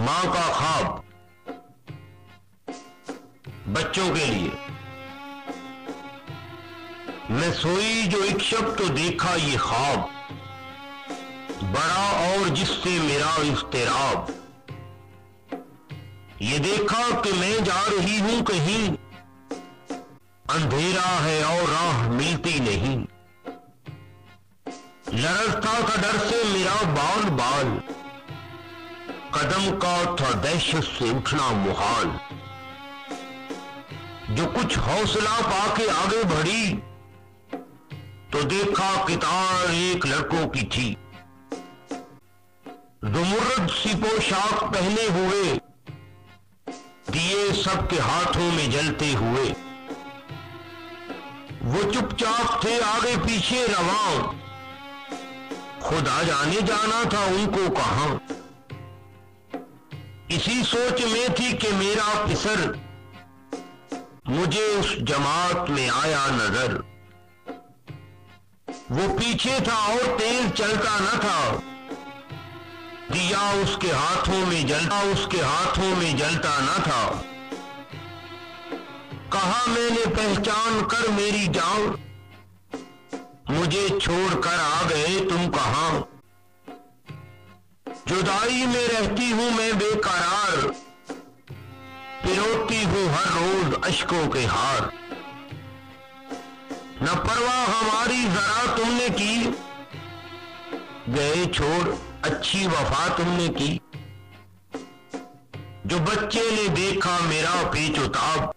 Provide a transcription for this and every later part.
मां का ख्वाब बच्चों के लिए। मैं सोई जो एक शब तो देखा ये ख्वाब, बड़ा और जिससे मेरा इफ्तिराब। ये देखा कि मैं जा रही हूं कहीं, अंधेरा है और राह मिलती नहीं। लरजता था डर से मेरा बाल बाल, कदम का था दहशत से उठना मुहाल। जो कुछ हौसला पाके आगे बढ़ी, तो देखा कितार एक लड़कों की थी। जुमुर्रद सी पोशाक पहने हुए, दिए सबके हाथों में जलते हुए। वो चुपचाप थे आगे पीछे रवां, खुदा जाने जाना था उनको कहां। इसी सोच में थी कि मेरा पिसर मुझे उस जमात में आया नजर। वो पीछे था और तेज चलता न था, दिया उसके हाथों में जलता न था। कहा मैंने पहचान कर मेरी जान, मुझे छोड़कर आ गए तुम कहां। जुदाई में रहती हूं मैं बेकरार, पिरोती हूं हर रोज अश्कों के हार। न परवाह हमारी जरा तुमने की, गए छोड़ अच्छी वफा तुमने की। जो बच्चे ने देखा मेरा पेचोताब,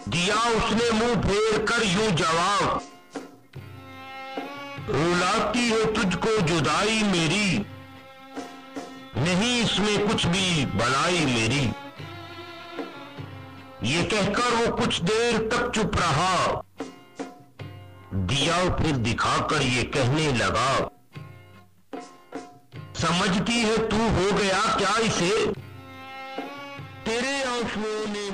दिया उसने मुंह फेर कर यूं जवाब। रुलाती है तुझको जुदाई मेरी, नहीं इसमें कुछ भी भलाई मेरी। ये कहकर वो कुछ देर तक चुप रहा, दिया फिर दिखाकर ये कहने लगा। समझती है तू हो गया क्या इसे, तेरे आंसुओं ने